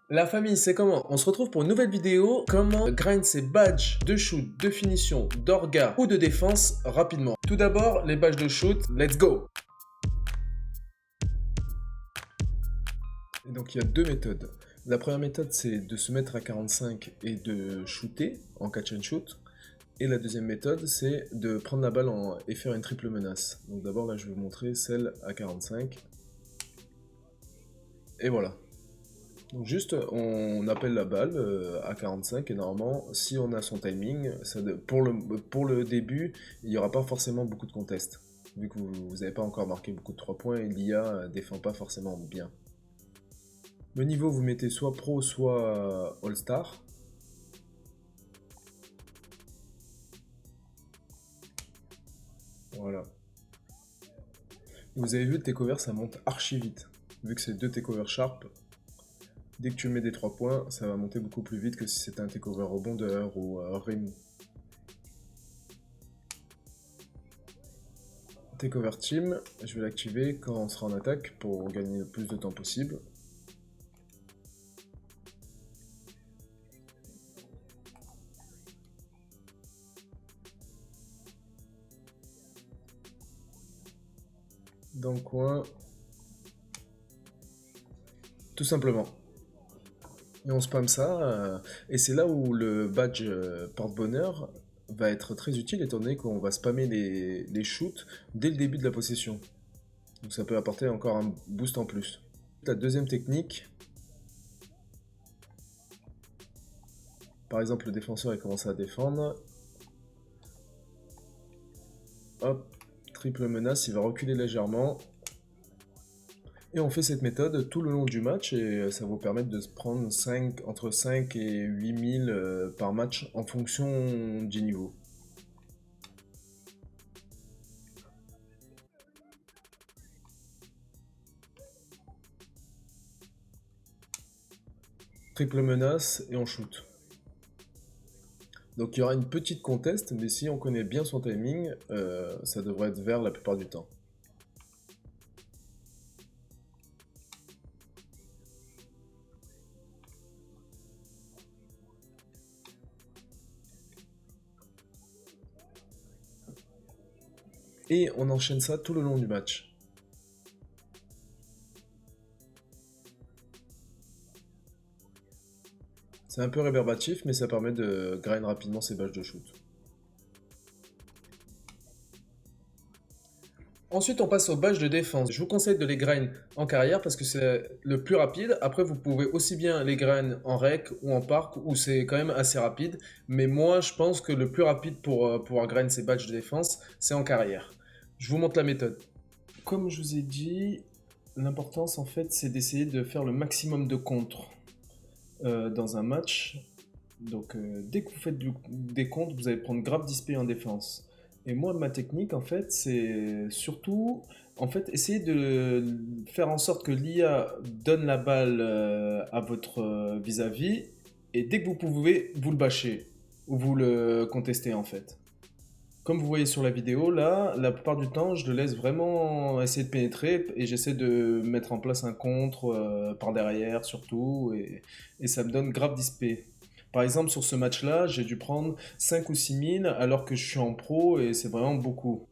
La famille, c'est comment? On se retrouve pour une nouvelle vidéo. Comment grind ses badges de shoot, de finition, d'orga ou de défense rapidement. Tout d'abord, les badges de shoot. Let's go! Et donc, il y a deux méthodes. La première méthode, c'est de se mettre à 45 et de shooter en catch and shoot. Et la deuxième méthode, c'est de prendre la balle et faire une triple menace. Donc d'abord, là, je vais vous montrer celle à 45. Et voilà. Donc juste, on appelle la balle à 45 et normalement, si on a son timing, pour le début, il n'y aura pas forcément beaucoup de contest. Vu que vous n'avez pas encore marqué beaucoup de 3 points et l'IA défend pas forcément bien. Le niveau, vous mettez soit pro, soit all-star. Voilà. Vous avez vu, le takeover, ça monte archi vite. Vu que c'est deux takeover sharp, dès que tu mets des 3 points, ça va monter beaucoup plus vite que si c'était un takeover rebondeur ou rim. Takeover team, je vais l'activer quand on sera en attaque pour gagner le plus de temps possible. Dans le coin, tout simplement. Et on spam ça, et c'est là où le badge porte-bonheur va être très utile étant donné qu'on va spammer les shoots dès le début de la possession. Donc ça peut apporter encore un boost en plus. La deuxième technique, par exemple le défenseur il commence à défendre, hop, triple menace, il va reculer légèrement. Et on fait cette méthode tout le long du match et ça va vous permettre de se prendre entre 5 et 8000 par match en fonction du niveau. Triple menace et on shoot. Donc il y aura une petite contest, mais si on connaît bien son timing, ça devrait être vert la plupart du temps. Et on enchaîne ça tout le long du match. C'est un peu rébarbatif, mais ça permet de grind rapidement ses badges de shoot. Ensuite, on passe aux badges de défense. Je vous conseille de les grind en carrière parce que c'est le plus rapide. Après, vous pouvez aussi bien les grind en rec ou en parc où c'est quand même assez rapide. Mais moi, je pense que le plus rapide pour pouvoir grind ces badges de défense, c'est en carrière. Je vous montre la méthode. Comme je vous ai dit, l'importance en fait, c'est d'essayer de faire le maximum de contres dans un match. Donc, dès que vous faites des contres, vous allez prendre grave d'XP en défense. Et moi, ma technique, en fait, c'est surtout, en fait, essayer de faire en sorte que l'IA donne la balle à votre vis-à-vis, et dès que vous pouvez, vous le bâchez, ou vous le contestez, en fait. Comme vous voyez sur la vidéo, là, la plupart du temps, je le laisse vraiment essayer de pénétrer, et j'essaie de mettre en place un contre par derrière, surtout, et ça me donne grave d'XP. Par exemple, sur ce match-là, j'ai dû prendre 5 ou 6 000 alors que je suis en pro et c'est vraiment beaucoup.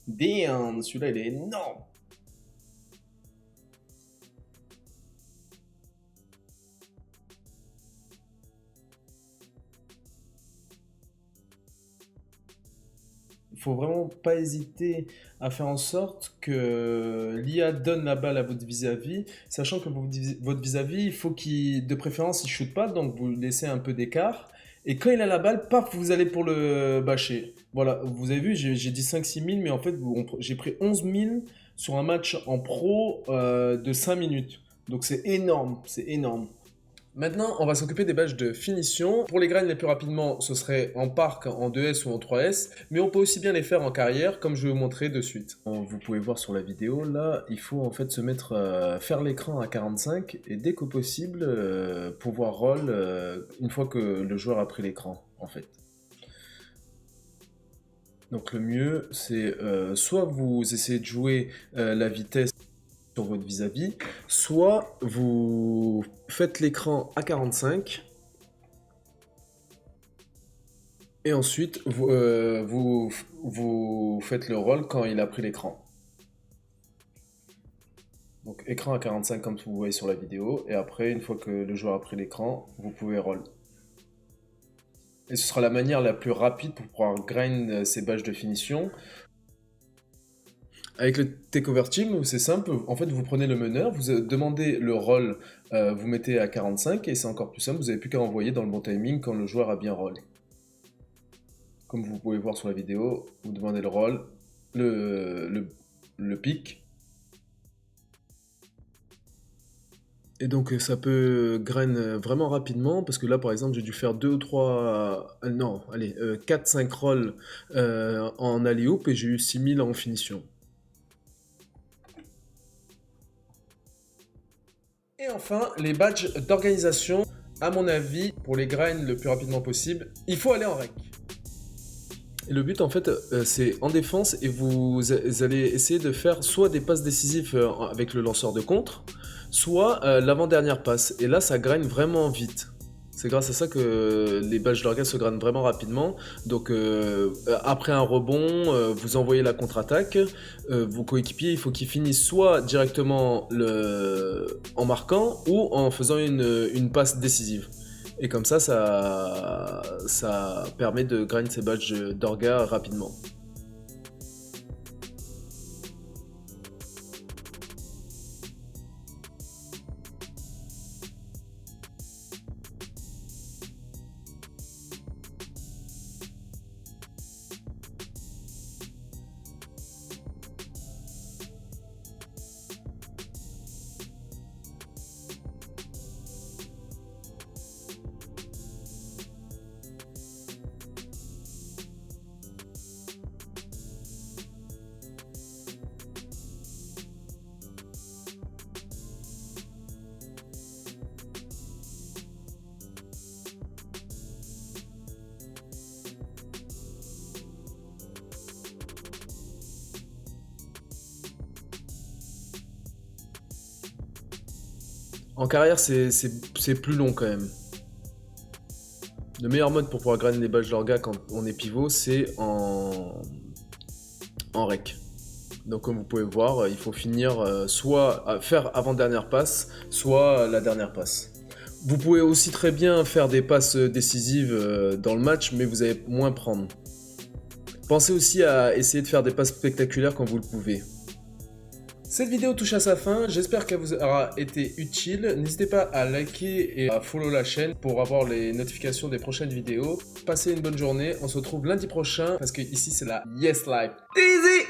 Damn, celui-là il est énorme. Il faut vraiment pas hésiter à faire en sorte que l'IA donne la balle à votre vis-à-vis, sachant que votre vis-à-vis, il faut qu'il, de préférence, il shoot pas, donc vous laissez un peu d'écart. Et quand il a la balle, paf, vous allez pour le bâcher. Voilà, vous avez vu, j'ai dit 5 6 000, mais en fait, j'ai pris 11 000 sur un match en pro de 5 minutes. Donc c'est énorme, c'est énorme. Maintenant, on va s'occuper des badges de finition. Pour les graines les plus rapidement, ce serait en parc, en 2S ou en 3S, mais on peut aussi bien les faire en carrière, comme je vais vous montrer de suite. Vous pouvez voir sur la vidéo, là, il faut en fait se mettre, faire l'écran à 45 et dès que possible, pouvoir roll une fois que le joueur a pris l'écran, en fait. Donc le mieux, c'est soit vous essayez de jouer la vitesse sur votre vis-à-vis, soit vous faites l'écran à 45 et ensuite vous faites le roll quand il a pris l'écran. Donc écran à 45 comme vous voyez sur la vidéo, et après, une fois que le joueur a pris l'écran, vous pouvez roll. Et ce sera la manière la plus rapide pour pouvoir grind ces badges de finition. Avec le Takeover Team, c'est simple, en fait vous prenez le meneur, vous demandez le roll, vous mettez à 45 et c'est encore plus simple, vous n'avez plus qu'à envoyer dans le bon timing quand le joueur a bien roll. Comme vous pouvez voir sur la vidéo, vous demandez le roll, le pic. Et donc ça peut grind vraiment rapidement, parce que là par exemple j'ai dû faire 2 ou 3, non, allez, 4-5 rolls en alley-oop et j'ai eu 6000 en finition. Et enfin, les badges d'organisation, à mon avis, pour les grind le plus rapidement possible, il faut aller en rec. Et le but en fait, c'est en défense et vous allez essayer de faire soit des passes décisives avec le lanceur de contre, soit l'avant-dernière passe. Et là, ça grind vraiment vite. C'est grâce à ça que les badges d'orga se grind vraiment rapidement. Donc après un rebond, vous envoyez la contre-attaque. Vos coéquipiers, il faut qu'ils finissent soit directement en marquant ou en faisant une passe décisive. Et comme ça permet de grind ces badges d'orga rapidement. En carrière, c'est plus long quand même. Le meilleur mode pour pouvoir grind les badges d'orga quand on est pivot, c'est en rec. Donc comme vous pouvez voir, il faut finir soit faire avant-dernière passe, soit la dernière passe. Vous pouvez aussi très bien faire des passes décisives dans le match, mais vous allez moins prendre. Pensez aussi à essayer de faire des passes spectaculaires quand vous le pouvez. Cette vidéo touche à sa fin, j'espère qu'elle vous aura été utile. N'hésitez pas à liker et à follow la chaîne pour avoir les notifications des prochaines vidéos. Passez une bonne journée, on se retrouve lundi prochain parce que ici c'est la Yes Life. Easy!